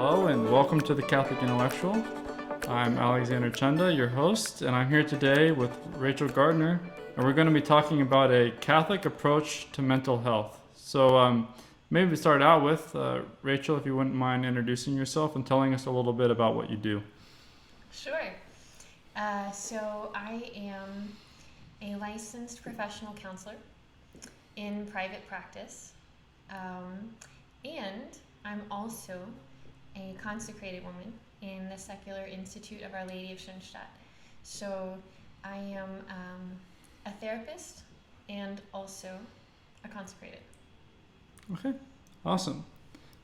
Hello and welcome to the Catholic Intellectual. I'm Alexander Chanda, your host, and I'm here today with Rachel Gardner, and we're going to be talking about a Catholic approach to mental health. So maybe we start out with, Rachel, if you wouldn't mind introducing yourself and telling us a little bit about what you do. Sure. So I am a licensed professional counselor in private practice, and I'm also a consecrated woman in the Secular Institute of Our Lady of Schoenstatt. So I am a therapist and also a consecrated. Okay, awesome.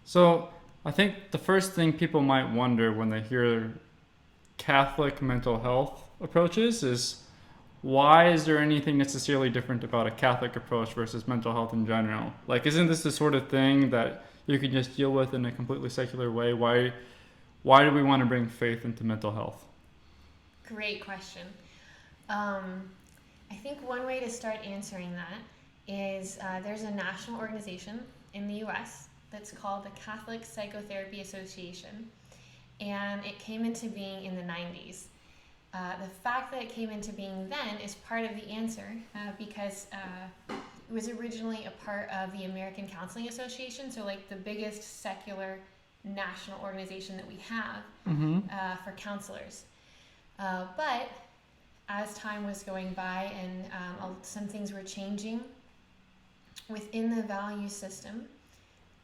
So I think the first thing people might wonder when they hear Catholic mental health approaches is, why is there anything necessarily different about a Catholic approach versus mental health in general? Like, isn't this the sort of thing that you can just deal with in a completely secular way? Why do we want to bring faith into mental health? Great question. I think one way to start answering that is there's a national organization in the U.S. that's called the Catholic Psychotherapy Association, and it came into being in the 90s. The fact that it came into being then is part of the answer because it was originally a part of the American Counseling Association, so like the biggest secular national organization that we have for counselors. But as time was going by and some things were changing within the value system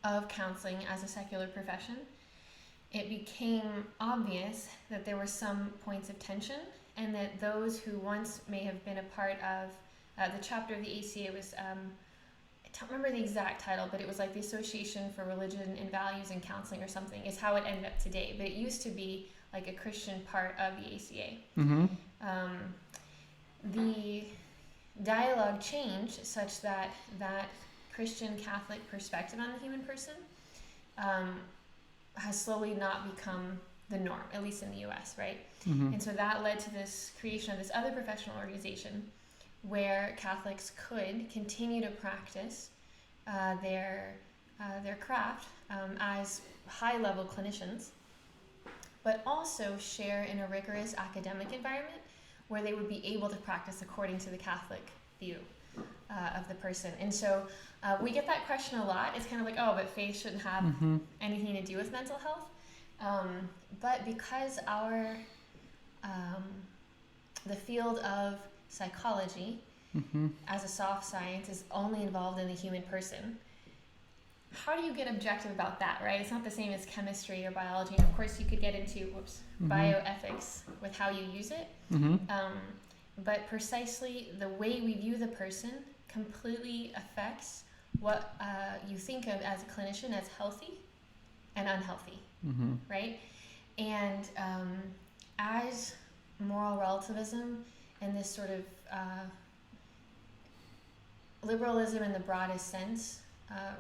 of counseling as a secular profession, it became obvious that there were some points of tension, and that those who once may have been a part of the chapter of the ACA was, I don't remember the exact title, but it was like the Association for Religion and Values in Counseling or something, is how it ended up today. But it used to be like a Christian part of the ACA. The dialogue changed such that Christian Catholic perspective on the human person has slowly not become the norm, at least in the US, right? And so that led to this creation of this other professional organization where Catholics could continue to practice their craft as high-level clinicians, but also share in a rigorous academic environment where they would be able to practice according to the Catholic view of the person. And so we get that question a lot. It's kind of like, oh, but faith shouldn't have anything to do with mental health. But because the field of psychology as a soft science is only involved in the human person, how do you get objective about that, right? It's not the same as chemistry or biology. And of course, you could get into bioethics with how you use it. But precisely the way we view the person completely affects what you think of as a clinician as healthy and unhealthy, right? And as moral relativism and this sort of liberalism in the broadest sense,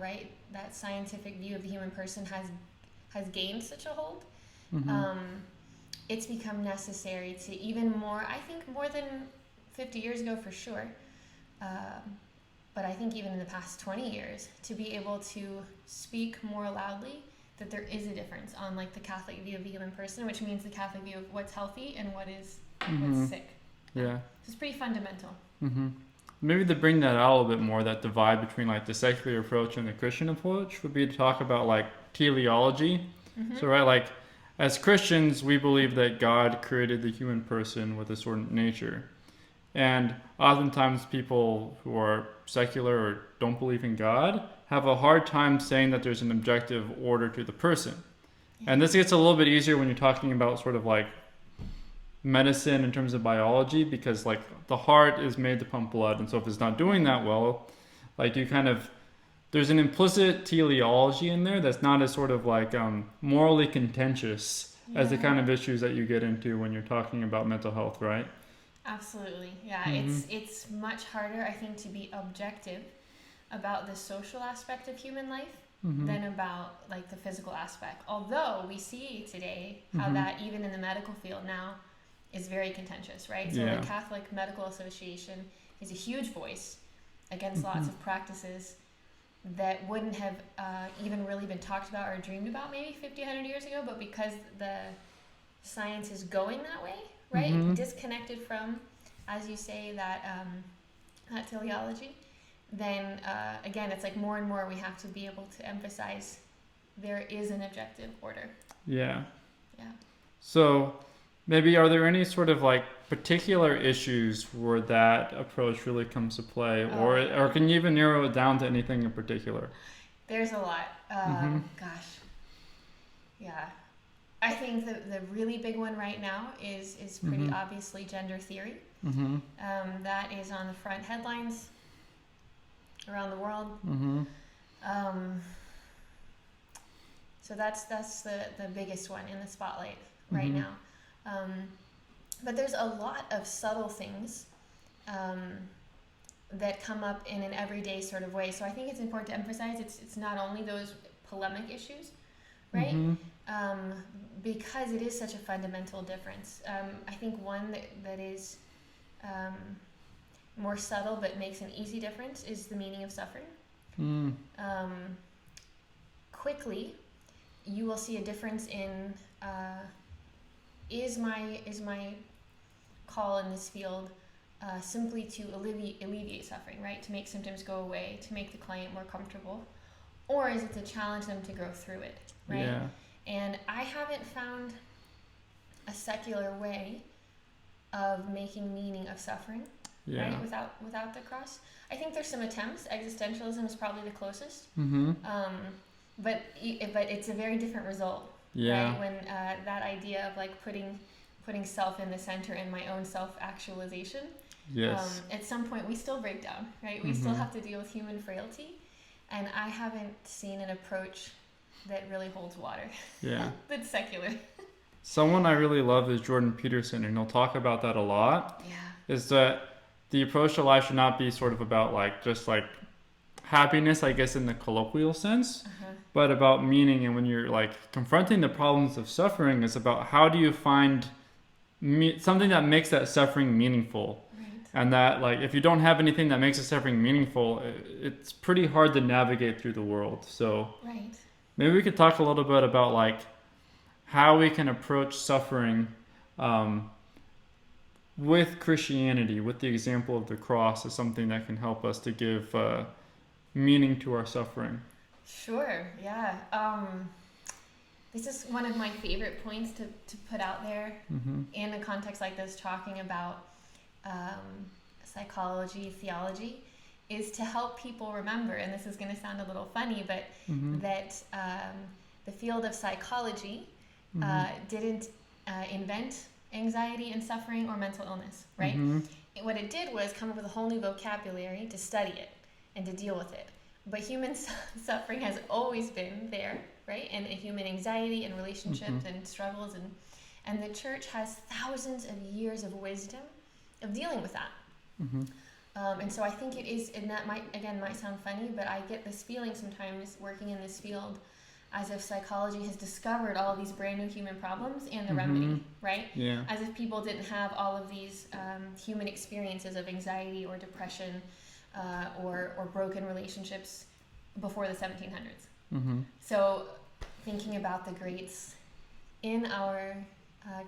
right, that scientific view of the human person has gained such a hold, it's become necessary to even more, I think more than 50 years ago for sure, but I think even in the past 20 years, to be able to speak more loudly that there is a difference on like the Catholic view of the human person, which means the Catholic view of what's healthy and what's sick. Yeah. So it's pretty fundamental. Maybe to bring that out a little bit more, that divide between like the secular approach and the Christian approach would be to talk about like teleology. So right, like as Christians, we believe that God created the human person with a certain nature. And oftentimes people who are secular or don't believe in God have a hard time saying that there's an objective order to the person. And this gets a little bit easier when you're talking about sort of like medicine in terms of biology, because like the heart is made to pump blood, and so if it's not doing that well, like you kind of, there's an implicit teleology in there that's not as sort of like morally contentious as the kind of issues that you get into when you're talking about mental health, right? Absolutely, yeah. It's much harder, I think, to be objective about the social aspect of human life than about like the physical aspect. Although we see today how that even in the medical field now is very contentious, right? So the Catholic Medical Association is a huge voice against lots of practices that wouldn't have even really been talked about or dreamed about maybe 50, 100 years ago, but because the science is going that way, right? Mm-hmm. Disconnected from, as you say, that teleology, then again, it's like more and more we have to be able to emphasize there is an objective order. Yeah. Yeah. So maybe are there any sort of like particular issues where that approach really comes to play, or can you even narrow it down to anything in particular? There's a lot. Gosh. Yeah. I think the really big one right now is pretty obviously gender theory. Mm-hmm. That is on the front headlines around the world. Mm-hmm. So that's the biggest one in the spotlight right now. But there's a lot of subtle things that come up in an everyday sort of way. So I think it's important to emphasize it's not only those polemic issues, right? Because it is such a fundamental difference. I think one that is more subtle but makes an easy difference is the meaning of suffering. Quickly, you will see a difference in is my call in this field simply to alleviate suffering, right? To make symptoms go away, to make the client more comfortable, or is it to challenge them to grow through it, right? Yeah. And I haven't found a secular way of making meaning of suffering, right? Without the cross. I think there's some attempts. Existentialism is probably the closest. But it's a very different result, right? When that idea of like putting self in the center and my own self-actualization. Yes. At some point we still break down, right? We still have to deal with human frailty, and I haven't seen an approach that really holds water. Yeah. That's secular. Someone I really love is Jordan Peterson, and he'll talk about that a lot. Yeah. Is that the approach to life should not be sort of about like just like happiness, I guess, in the colloquial sense, but about meaning. And when you're like confronting the problems of suffering, it's about how do you find something that makes that suffering meaningful. Right. And that like if you don't have anything that makes the suffering meaningful, it's pretty hard to navigate through the world. So Right. maybe we could talk a little bit about like how we can approach suffering with Christianity, with the example of the cross as something that can help us to give meaning to our suffering. Sure, yeah. This is one of my favorite points to put out there in a context like this, talking about psychology, theology, is to help people remember, and this is going to sound a little funny, but that the field of psychology didn't invent anxiety and suffering or mental illness, right? What it did was come up with a whole new vocabulary to study it and to deal with it. But human suffering has always been there, right? And human anxiety and relationships and struggles, and the church has thousands of years of wisdom of dealing with that. And so I think it is, and that might sound funny, but I get this feeling sometimes working in this field as if psychology has discovered all of these brand new human problems and the remedy, right? Yeah. As if people didn't have all of these human experiences of anxiety or depression or broken relationships before the 1700s. So thinking about the greats in our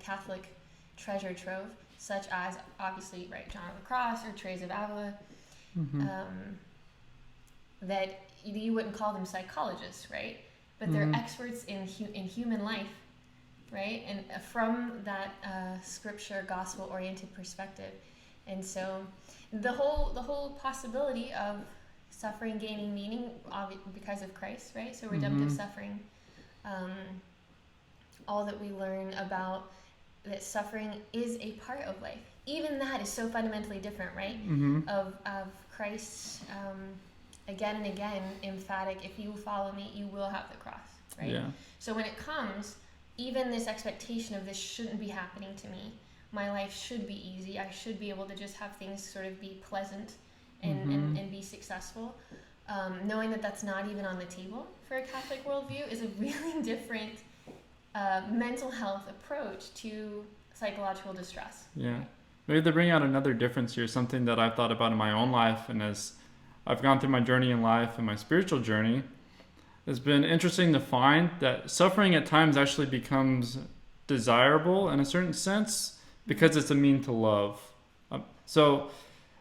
Catholic treasure trove, such as obviously, right, John of the Cross or Teresa of Avila, that you wouldn't call them psychologists, right? But they're experts in human life, right? And from that scripture, gospel-oriented perspective. And so the whole possibility of suffering gaining meaning because of Christ, right? So redemptive suffering, all that we learn about that suffering is a part of life. Even that is so fundamentally different, right? Of Christ's again and again emphatic, if you follow me, you will have the cross, right? Yeah. So when it comes, even this expectation of this shouldn't be happening to me. My life should be easy. I should be able to just have things sort of be pleasant and be successful. Knowing that that's not even on the table for a Catholic worldview is a really different mental health approach to psychological distress. Yeah. Maybe to bring out another difference here, something that I've thought about in my own life, and as I've gone through my journey in life and my spiritual journey, it's been interesting to find that suffering at times actually becomes desirable in a certain sense because it's a mean to love. So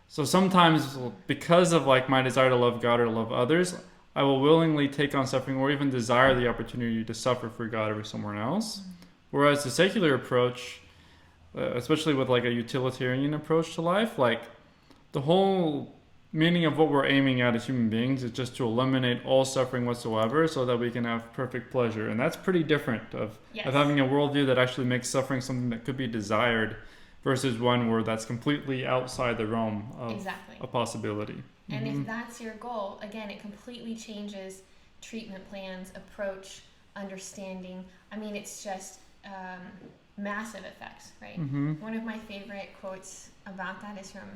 sometimes because of like my desire to love God or love others, I will willingly take on suffering or even desire the opportunity to suffer for God or someone else. Whereas the secular approach, especially with like a utilitarian approach to life, like the whole meaning of what we're aiming at as human beings is just to eliminate all suffering whatsoever so that we can have perfect pleasure. And that's pretty different of having a worldview that actually makes suffering something that could be desired versus one where that's completely outside the realm of a possibility. And if that's your goal, again, it completely changes treatment plans, approach, understanding. I mean, it's just massive effects, right? One of my favorite quotes about that is from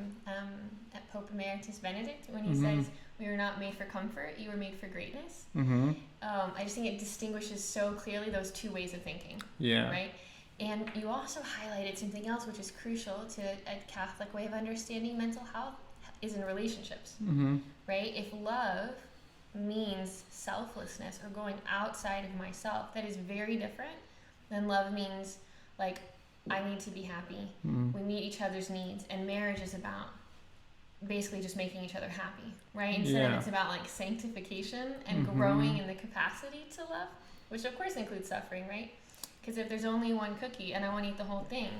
Pope Emeritus Benedict when he says, "We were not made for comfort, you were made for greatness." I just think it distinguishes so clearly those two ways of thinking, right? And you also highlighted something else which is crucial to a Catholic way of understanding mental health is in relationships, right? If love means selflessness or going outside of myself, that is very different than love means like I need to be happy. We meet each other's needs, and marriage is about basically just making each other happy, right? Instead of it's about like sanctification and growing in the capacity to love, which of course includes suffering, right? Because if there's only one cookie and I want to eat the whole thing,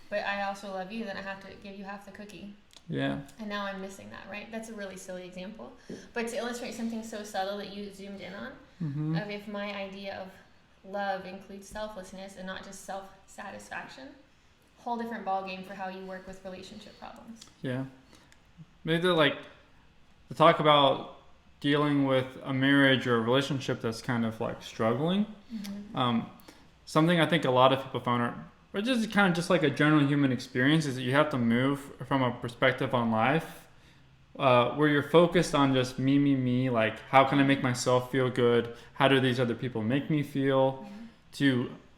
but I also love you, then I have to give you half the cookie. Yeah. And now I'm missing that, right? That's a really silly example. But to illustrate something so subtle that you zoomed in on, of if my idea of love includes selflessness and not just self-satisfaction, whole different ballgame for how you work with relationship problems. Yeah. Maybe to talk about dealing with a marriage or a relationship that's kind of like struggling. Something I think a lot of people found or just kind of just like a general human experience is that you have to move from a perspective on life where you're focused on just me, like how can I make myself feel good? How do these other people make me feel?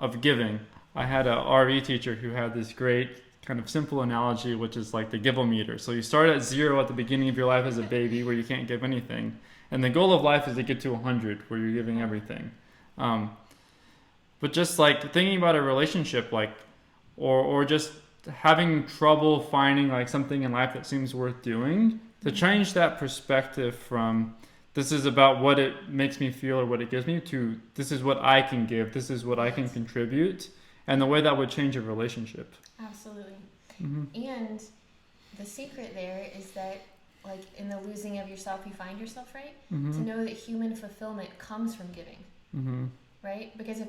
Of giving. I had a RE teacher who had this great kind of simple analogy, which is like the give-o-meter. So you start at 0 at the beginning of your life as a baby where you can't give anything. And the goal of life is to get to 100 where you're giving everything. But just like thinking about a relationship, like, or just having trouble finding like something in life that seems worth doing, to change that perspective from this is about what it makes me feel or what it gives me to this is what I can give, this is what I can contribute, and the way that would change a relationship. Absolutely. And the secret there is that like in the losing of yourself, you find yourself, right? To know that human fulfillment comes from giving, right? Because if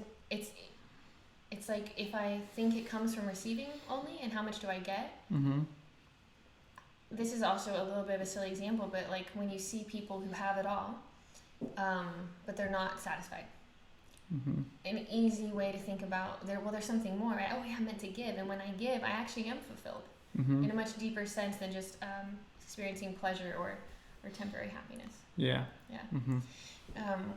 it's like if I think it comes from receiving only, and how much do I get? This is also a little bit of a silly example, but like when you see people who have it all, but they're not satisfied. An easy way to think about there's something more, right? Oh, yeah, I'm meant to give, and when I give, I actually am fulfilled in a much deeper sense than just experiencing pleasure or temporary happiness.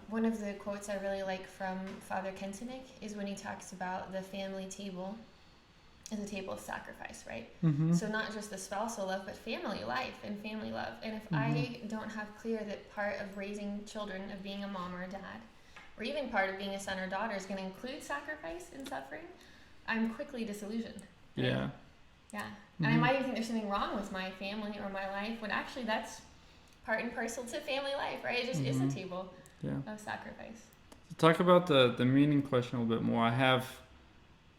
One of the quotes I really like from Father Kentenich is when he talks about the family table as a table of sacrifice, right? So not just the spousal love, but family life and family love. And if I don't have clear that part of raising children, of being a mom or a dad, or even part of being a son or daughter is going to include sacrifice and suffering, I'm quickly disillusioned. Right? And I might even think there's something wrong with my family or my life, when actually that's part and parcel to family life, right? It just is a table of sacrifice. To talk about the meaning question a little bit more, I have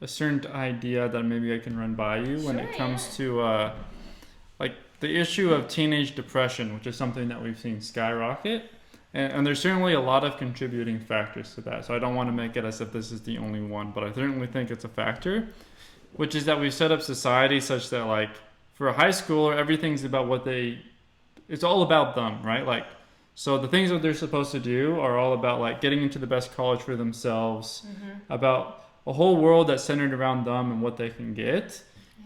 a certain idea that maybe I can run by you when it comes to like the issue of teenage depression, which is something that we've seen skyrocket. And there's certainly a lot of contributing factors to that. So I don't want to make it as if this is the only one, but I certainly think it's a factor, which is that we've set up society such that like for a high schooler, everything's about it's all about them, right? Like, so the things that they're supposed to do are all about like getting into the best college for themselves, about a whole world that's centered around them and what they can get.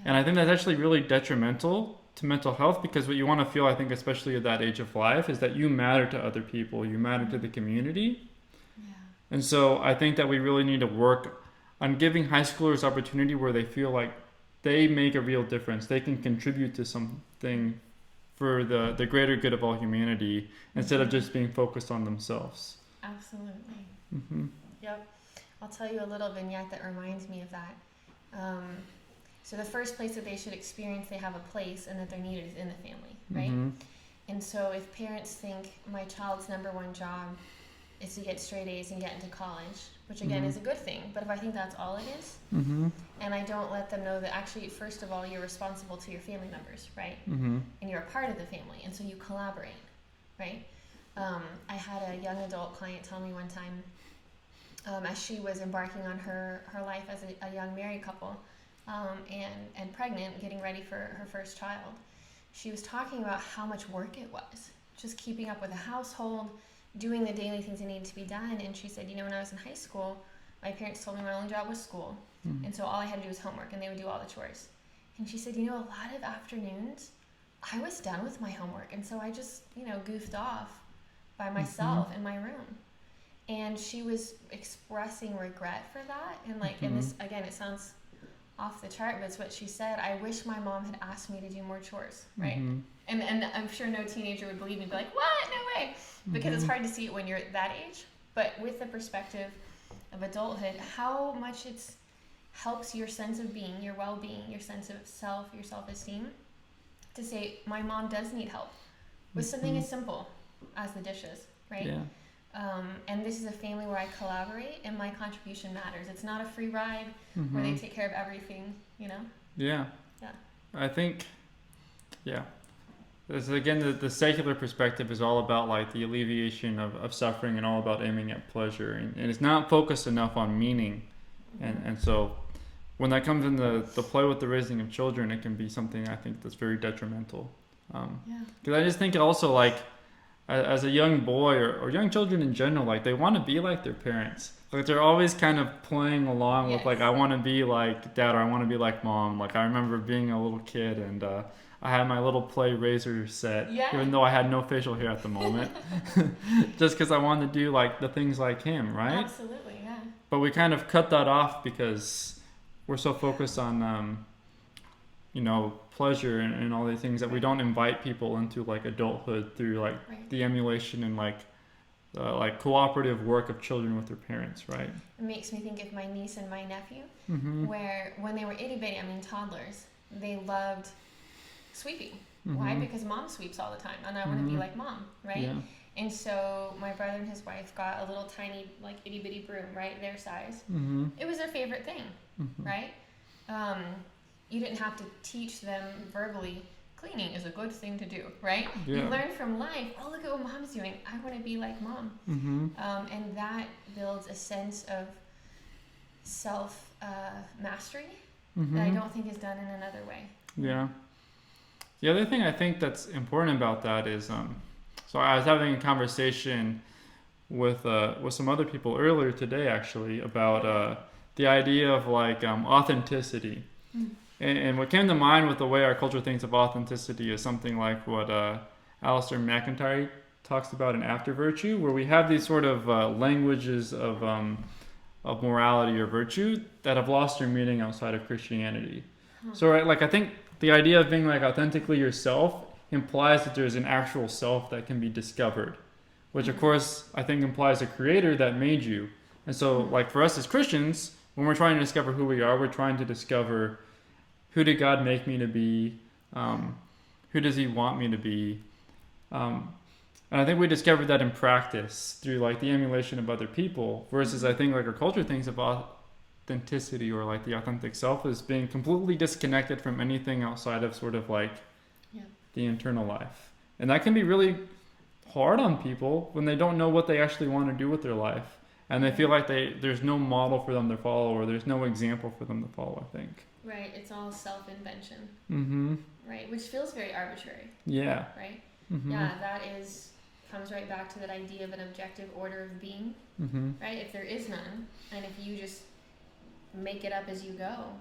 And I think that's actually really detrimental to mental health, because what you want to feel, I think, especially at that age of life, is that you matter to other people, you matter to the community. And so I think that we really need to work on giving high schoolers opportunity where they feel like they make a real difference, they can contribute to something for the greater good of all humanity instead of just being focused on themselves. Absolutely. Mm-hmm. Yep. I'll tell you a little vignette that reminds me of that. So the first place that they should experience they have a place and that they're needed is in the family, right? Mm-hmm. And so if parents think my child's number one job is to get straight A's and get into college, which again is a good thing, but if I think that's all it is, and I don't let them know that actually, first of all, you're responsible to your family members, right? And you're a part of the family, and so you collaborate, right? I had a young adult client tell me one time, as she was embarking on her life as a young married couple, and pregnant, getting ready for her first child, she was talking about how much work it was, just keeping up with the household, doing the daily things that needed to be done. And she said, when I was in high school, my parents told me my only job was school, and so all I had to do was homework, and they would do all the chores. And she said, a lot of afternoons, I was done with my homework, and so I just, goofed off by myself in my room. And she was expressing regret for that, and this, again, it sounds off the chart, but it's what she said. I wish my mom had asked me to do more chores, right? And I'm sure no teenager would believe me, be like, what? No way. Because it's hard to see it when you're that age. But with the perspective of adulthood, how much it helps your sense of being, your well-being, your sense of self, your self-esteem, to say, my mom does need help with something as simple as the dishes, right? Yeah. And this is a family where I collaborate and my contribution matters. It's not a free ride where they take care of everything, Yeah. Yeah. I think, This, again, the secular perspective is all about like the alleviation of suffering and all about aiming at pleasure. And it's not focused enough on meaning. And so when that comes in the play with the raising of children, it can be something I think that's very detrimental. Because I just think also like, as a young boy or young children in general, like they want to be like their parents. Like they're always kind of playing along with like, I want to be like dad or I want to be like mom. Like I remember being a little kid and I had my little play razor set, even though I had no facial hair at the moment, just because I wanted to do like the things like him, right? Absolutely, yeah. But we kind of cut that off because we're so focused on pleasure and all these things that we don't invite people into like adulthood through like the emulation and like cooperative work of children with their parents, right? It makes me think of my niece and my nephew, where when they were itty bitty, toddlers, they loved sweeping. Why? Because mom sweeps all the time, and I want to be like mom, right? Yeah. And so my brother and his wife got a little tiny like itty bitty broom, right, their size. It was their favorite thing, right? You didn't have to teach them verbally, cleaning is a good thing to do, right? Yeah. You learn from life, oh, look at what mom's doing. I want to be like mom. And that builds a sense of self-mastery that I don't think is done in another way. Yeah. The other thing I think that's important about that is, so I was having a conversation with some other people earlier today, actually, about the idea of like authenticity. And what came to mind with the way our culture thinks of authenticity is something like what Alistair McIntyre talks about in After Virtue, where we have these sort of languages of morality or virtue that have lost their meaning outside of Christianity. So, right, like I think the idea of being like authentically yourself implies that there's an actual self that can be discovered, which of course I think implies a creator that made you. And so, like for us as Christians, when we're trying to discover who we are, we're trying to discover, who did God make me to be? Who does he want me to be? And I think we discovered that in practice through like the emulation of other people, versus I think like our culture thinks of authenticity or like the authentic self as being completely disconnected from anything outside of sort of like the internal life. And that can be really hard on people when they don't know what they actually want to do with their life. And they feel like there's no model for them to follow or there's no example for them to follow, I think. Right, it's all self-invention. Right, which feels very arbitrary. Yeah. Right? Yeah, that comes right back to that idea of an objective order of being. Right? If there is none, and if you just make it up as you go,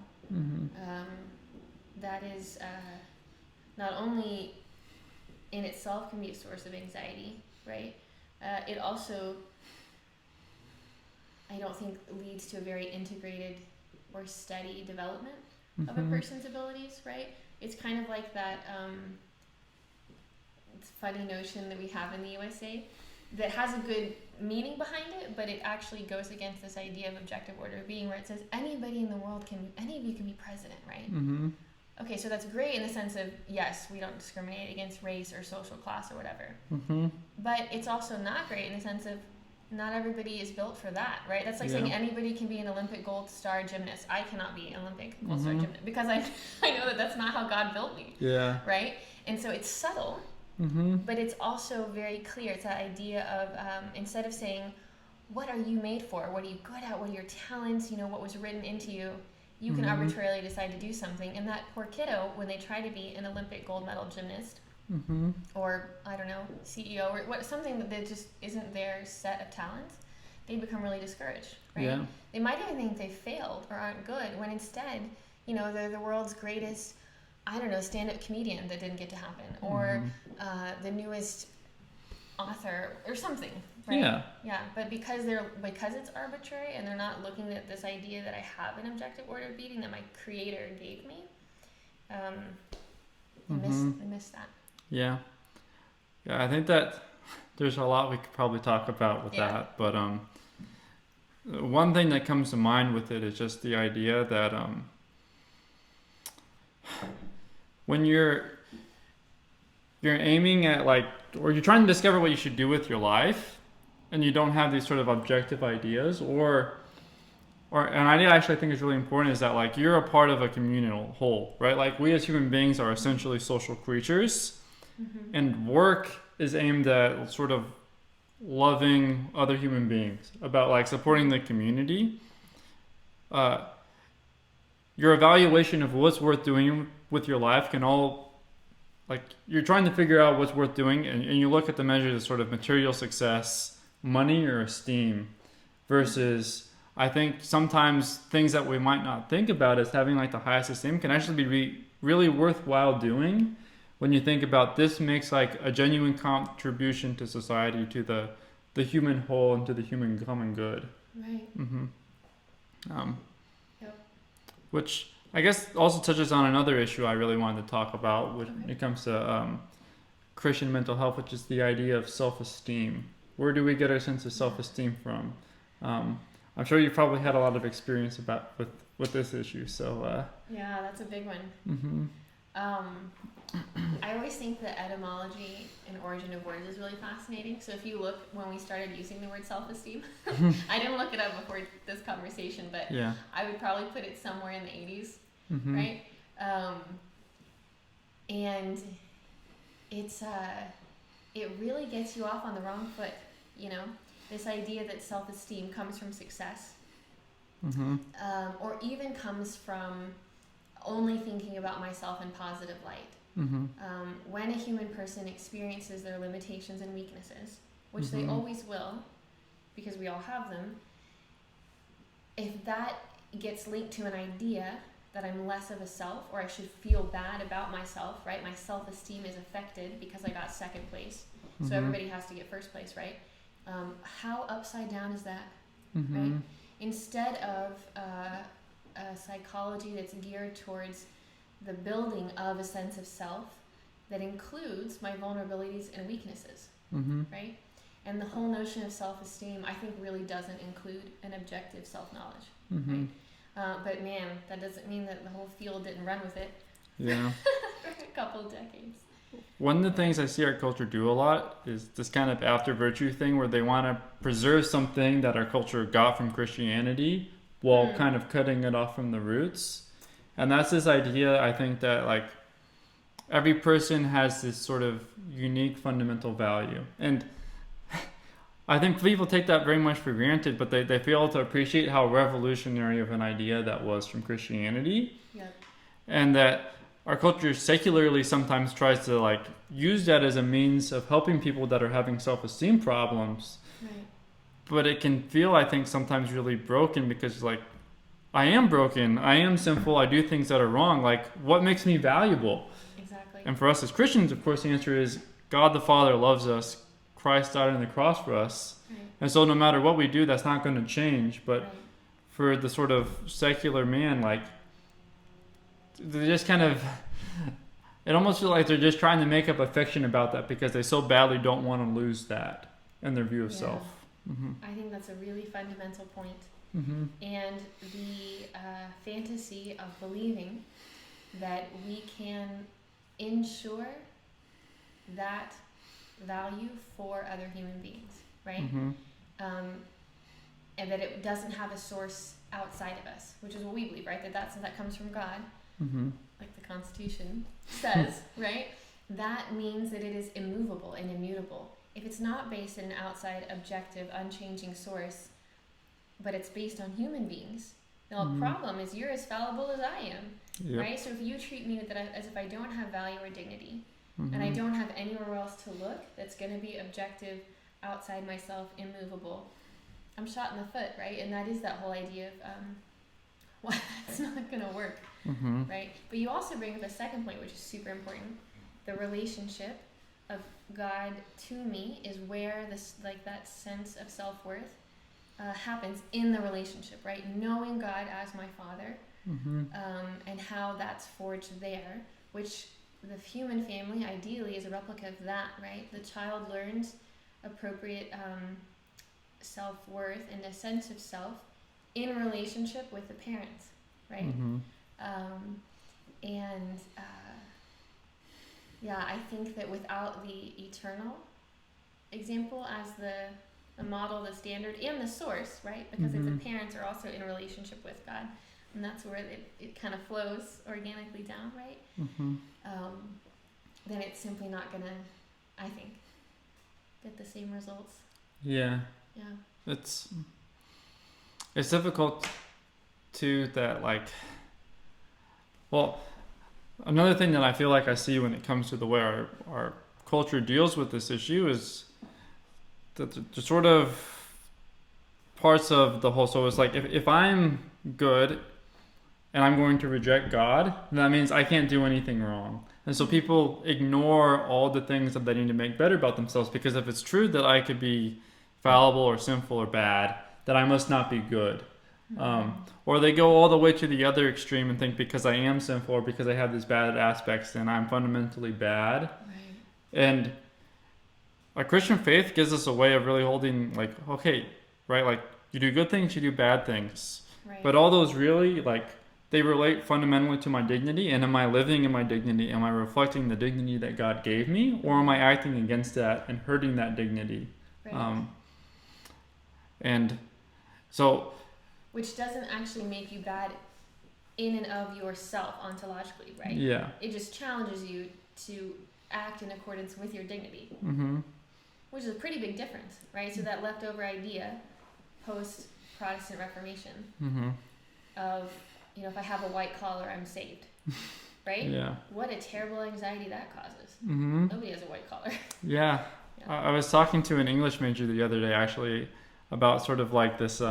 that is not only in itself can be a source of anxiety, right? It also, I don't think, leads to a very integrated or steady development of a person's abilities, right? It's kind of like that funny notion that we have in the USA that has a good meaning behind it, but it actually goes against this idea of objective order of being, where it says any of you can be president, right? Mm-hmm. Okay, so that's great in the sense of, yes, we don't discriminate against race or social class or whatever. Mm-hmm. But it's also not great in the sense of not everybody is built for that, right? That's like saying anybody can be an Olympic gold star gymnast. I cannot be an Olympic gold star gymnast because I know that that's not how God built me. Yeah. Right? And so it's subtle, but it's also very clear. It's that idea of instead of saying, what are you made for? What are you good at? What are your talents? What was written into you? You can arbitrarily decide to do something. And that poor kiddo, when they try to be an Olympic gold medal gymnast, or I don't know, CEO, or something that just isn't their set of talents, they become really discouraged, right? Yeah. They might even think they failed or aren't good, when instead, they're the world's greatest, I don't know, stand-up comedian that didn't get to happen, or the newest author or something, right? Yeah. But because it's arbitrary and they're not looking at this idea that I have an objective order of being that my creator gave me, they miss that. Yeah. I think that there's a lot we could probably talk about with that, but one thing that comes to mind with it is just the idea that when you're aiming at or you're trying to discover what you should do with your life, and you don't have these sort of objective ideas, or an idea I actually think is really important is that you're a part of a communal whole, right? We as human beings are essentially social creatures. And work is aimed at sort of loving other human beings, about supporting the community. Your evaluation of what's worth doing with your life can all, you're trying to figure out what's worth doing, and you look at the measures of sort of material success, money or esteem, versus I think sometimes things that we might not think about as having the highest esteem can actually be really worthwhile doing. When you think about this makes a genuine contribution to society, to the human whole, and to the human common good. Right. Which I guess also touches on another issue I really wanted to talk about when it comes to Christian mental health, which is the idea of self-esteem. Where do we get our sense of self-esteem from? I'm sure you've probably had a lot of experience with this issue. So yeah, that's a big one. I always think the etymology and origin of words is really fascinating. So if you look when we started using the word self-esteem, I didn't look it up before this conversation, but I would probably put it somewhere in the 80s, right? And it's it really gets you off on the wrong foot, this idea that self-esteem comes from success, or even comes from only thinking about myself in positive light. When a human person experiences their limitations and weaknesses, which they always will, because we all have them, if that gets linked to an idea that I'm less of a self, or I should feel bad about myself, right? My self-esteem is affected because I got second place, so everybody has to get first place, right? How upside down is that, right? Instead of a psychology that's geared towards the building of a sense of self that includes my vulnerabilities and weaknesses, right? And the whole notion of self-esteem, I think, really doesn't include an objective self-knowledge, right? But man, that doesn't mean that the whole field didn't run with it for a couple of decades. One of the things I see our culture do a lot is this kind of after virtue thing, where they want to preserve something that our culture got from Christianity while kind of cutting it off from the roots. And that's this idea, I think, that every person has this sort of unique fundamental value. And I think people take that very much for granted, but they fail to appreciate how revolutionary of an idea that was from Christianity. Yep. And that our culture secularly sometimes tries to use that as a means of helping people that are having self-esteem problems. Right. But it can feel, I think, sometimes really broken, because I am broken, I am sinful, I do things that are wrong. What makes me valuable? Exactly. And for us as Christians, of course, the answer is God the Father loves us. Christ died on the cross for us. Right. And so no matter what we do, that's not going to change. But for the sort of secular man, they just kind of, it almost feels like they're just trying to make up a fiction about that because they so badly don't want to lose that in their view of self. Mm-hmm. I think that's a really fundamental point. Mm-hmm. And the fantasy of believing that we can ensure that value for other human beings, right? Mm-hmm. And that it doesn't have a source outside of us, which is what we believe, right? That comes from God, Mm-hmm. like the Constitution says, right? That means that it is immovable and immutable. If it's not based in an outside, objective, unchanging source, but it's based on human beings, the problem is you're as fallible as I am, Yep. right? So if you treat me as if I don't have value or dignity, Mm-hmm. and I don't have anywhere else to look that's going to be objective, outside myself, immovable, I'm shot in the foot, right? And that is that whole idea of why that's not going to work, Mm-hmm. right? But you also bring up a second point, which is super important. The relationship of God to me is where this, like, that sense of self-worth happens in the relationship, right? Knowing God as my Father, Mm-hmm. and how that's forged there, which the human family ideally is a replica of that, right? The child learns appropriate self-worth and a sense of self in relationship with the parents, right? Mm-hmm. I think that without the eternal example as the model, the standard, and the source, right? Because if the parents are also in a relationship with God, and that's where it kind of flows organically down, right? Mm-hmm. Then it's simply not gonna, I think, get the same results. Yeah. Yeah. It's difficult too that, like, well, another thing that I feel like I see when it comes to the way our culture deals with this issue is that the sort of parts of the whole, so it's like if I'm good and I'm going to reject God, then that means I can't do anything wrong. And so people ignore all the things that they need to make better about themselves, because if it's true that I could be fallible or sinful or bad, then I must not be good. Or they go all the way to the other extreme and think because I am sinful or because I have these bad aspects, then I'm fundamentally bad. Right. And a Christian faith gives us a way of really holding, like, okay, right, like, you do good things, you do bad things. Right. But all those really, like, they relate fundamentally to my dignity. And am I living in my dignity? Am I reflecting the dignity that God gave me? Or am I acting against that and hurting that dignity? Right. And so... Which doesn't actually make you bad in and of yourself ontologically, right? Yeah. It just challenges you to act in accordance with your dignity. Mm-hmm. Which is a pretty big difference, right? So that leftover idea, post-Protestant Reformation, Mm-hmm. of, if I have a white collar, I'm saved, right? Yeah. What a terrible anxiety that causes. Mm-hmm. Nobody has a white collar. Yeah. I was talking to an English major the other day, actually, about sort of like this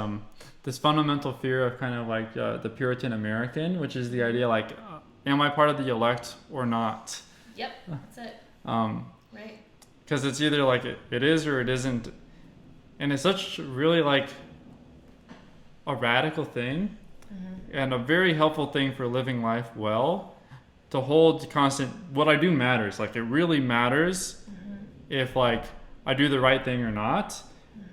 this fundamental fear of kind of like the Puritan American, which is the idea, like, am I part of the elect or not? Yep, that's it. Right. Because it's either like it is or it isn't, and it's such really like a radical thing, and a very helpful thing for living life well, to hold constant, what I do matters. Like, it really matters if, like, I do the right thing or not.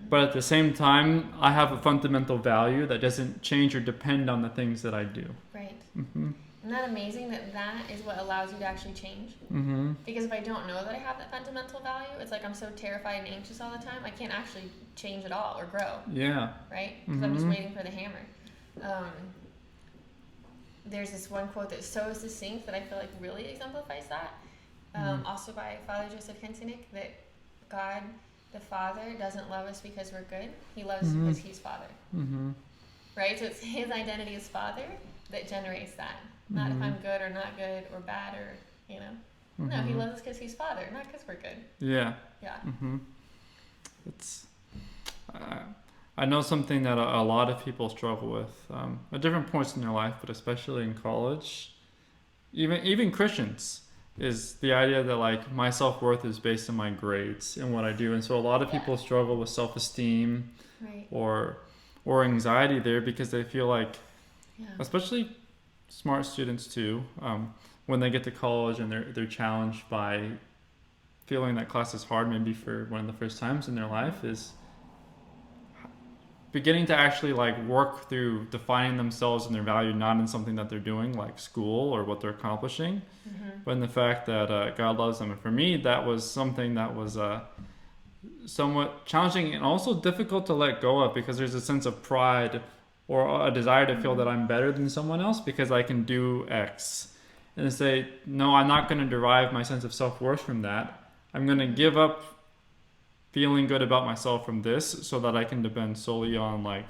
But at the same time, I have a fundamental value that doesn't change or depend on the things that I do. Right. Mm-hmm. Isn't that amazing that is what allows you to actually change? Mm-hmm. Because if I don't know that I have that fundamental value, it's like I'm so terrified and anxious all the time, I can't actually change at all or grow. Yeah. Right? Because I'm just waiting for the hammer. There's this one quote that's so succinct that I feel like really exemplifies that. Also by Father Joseph Hensinek, that God, the Father, doesn't love us because we're good. He loves us because He's Father. Mm-hmm. Right? So it's His identity as Father that generates that. Not if I'm good or not good or bad or, No, He loves us because He's Father, not because we're good. Yeah. Yeah. Mm-hmm. It's... I know something that a lot of people struggle with at different points in their life, but especially in college, even Christians, is the idea that, like, my self-worth is based on my grades and what I do. And so a lot of people struggle with self-esteem, right, or anxiety there, because they feel like, especially smart students too, when they get to college and they're challenged by feeling that class is hard, maybe for one of the first times in their life, is beginning to actually like work through defining themselves and their value not in something that they're doing like school or what they're accomplishing, but in the fact that God loves them. And for me, that was something that was somewhat challenging and also difficult to let go of, because there's a sense of pride or a desire to feel that I'm better than someone else because I can do X, and to say, no, I'm not going to derive my sense of self-worth from that. I'm going to give up feeling good about myself from this so that I can depend solely on like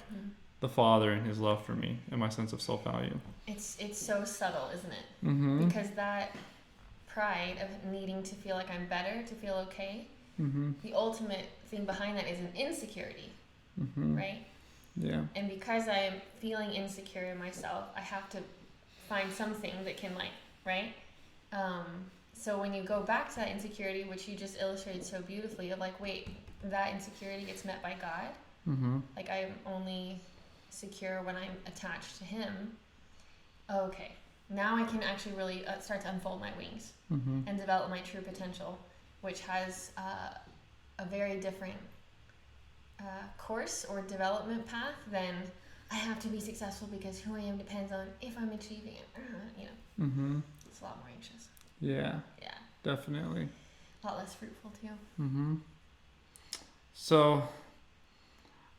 the Father and His love for me and my sense of self-value. It's so subtle, isn't it? Because that pride of needing to feel like I'm better, to feel okay, the ultimate thing behind that is an insecurity, right? Yeah. And because I'm feeling insecure in myself, I have to find something that can like, right? So when you go back to that insecurity, which you just illustrated so beautifully, of like, wait, that insecurity gets met by God. Like I'm only secure when I'm attached to Him. Okay, now I can actually really start to unfold my wings and develop my true potential, which has a very different course or development path than I have to be successful because who I am depends on if I'm achieving it. You know, it's a lot more anxious. Yeah. Yeah. Definitely. A lot less fruitful too. So,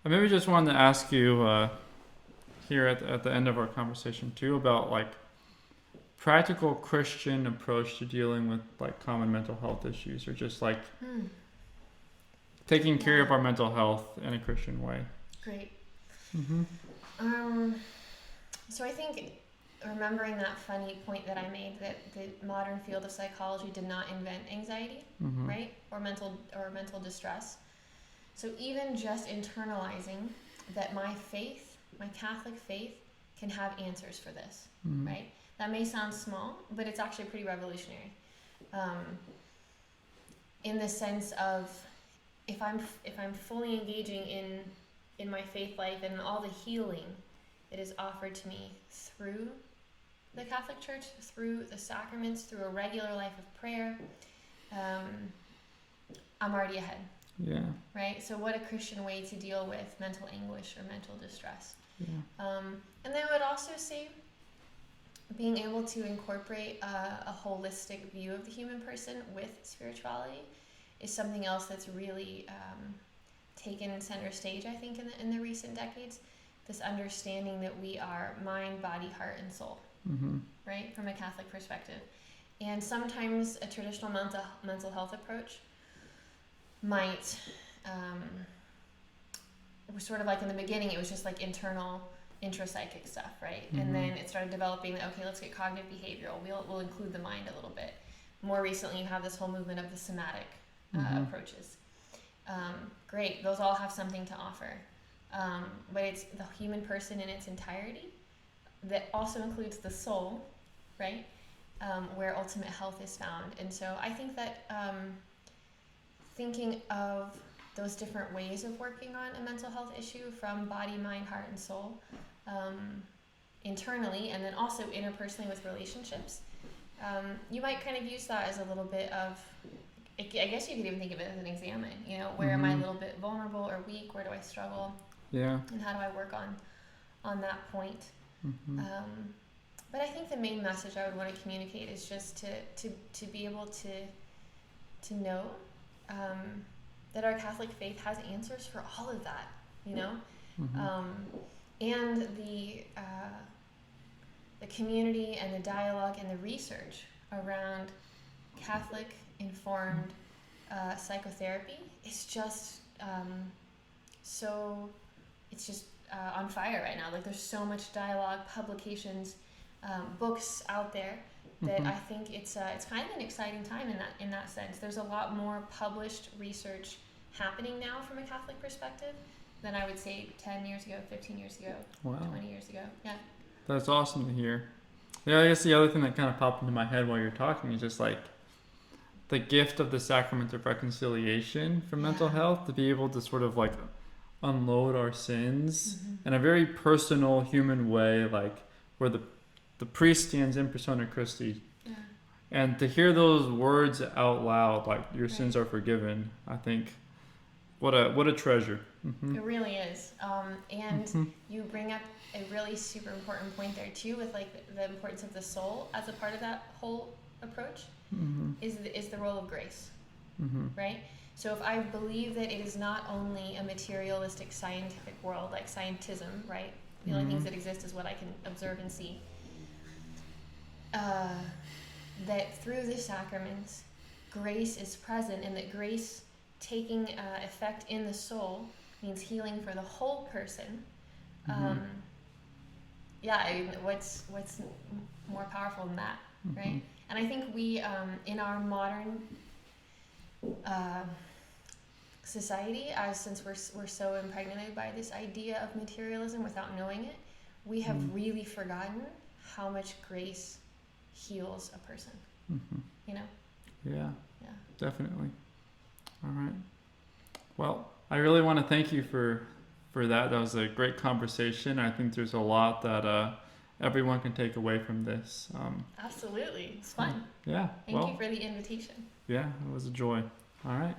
I maybe just wanted to ask you here at the end of our conversation too about like practical Christian approach to dealing with like common mental health issues, or just like taking care of our mental health in a Christian way. Great. So I think remembering that funny point that I made, that the modern field of psychology did not invent anxiety, right? Or mental distress. So even just internalizing that my faith, my Catholic faith, can have answers for this, right? That may sound small, but it's actually pretty revolutionary. In the sense of if I'm fully engaging in my faith life and all the healing that is offered to me through the Catholic Church, through the sacraments, through a regular life of prayer, I'm already ahead. Yeah. Right? So what a Christian way to deal with mental anguish or mental distress. Yeah. And then I would also say being able to incorporate a holistic view of the human person with spirituality is something else that's really taken center stage, I think, in the recent decades. This understanding that we are mind, body, heart, and soul, right, from a Catholic perspective. And sometimes a traditional mental health approach might, sort of like in the beginning, it was just like internal, intrapsychic stuff, right? And then it started developing that, okay, let's get cognitive behavioral. We'll include the mind a little bit. More recently, you have this whole movement of the somatic approaches. Great, those all have something to offer. But it's the human person in its entirety that also includes the soul, right? Where ultimate health is found. And so I think that thinking of those different ways of working on a mental health issue from body, mind, heart, and soul, internally, and then also interpersonally with relationships, you might kind of use that as a little bit of, I guess you could even think of it as an examine, you know, where am I a little bit vulnerable or weak, where do I struggle, and how do I work on that point. But I think the main message I would want to communicate is just to be able to know that our Catholic faith has answers for all of that, you know, and the community and the dialogue and the research around Catholic informed psychotherapy is just so, it's just on fire right now. Like there's so much dialogue, publications, books out there that I think it's kind of an exciting time in that sense. There's a lot more published research happening now from a Catholic perspective than I would say 10 years ago, 15 years ago, 20 years ago. Yeah. That's awesome to hear. Yeah, I guess the other thing that kind of popped into my head while you're talking is just like the gift of the sacrament of reconciliation for mental health, to be able to sort of like unload our sins in a very personal human way, like where the priest stands in persona Christi And to hear those words out loud, like your sins are forgiven, I think what a treasure. It really is. And Mm-hmm. you bring up a really super important point there too, with like the importance of the soul as a part of that whole approach. Mm-hmm. Is the role of grace, Mm-hmm. right? So if I believe that it is not only a materialistic scientific world, like scientism, right? The only things that exist is what I can observe and see. That through the sacraments, grace is present, and that grace taking effect in the soul means healing for the whole person. Yeah, I mean, what's more powerful than that, right? And I think we, in our modern society, since we're so impregnated by this idea of materialism without knowing it, we have really forgotten how much grace heals a person. You know? Yeah. Yeah. Definitely. All right. Well, I really want to thank you for that. That was a great conversation. I think there's a lot that everyone can take away from this. Absolutely. It's fun. Yeah. Thank you for the invitation. Yeah, it was a joy. All right.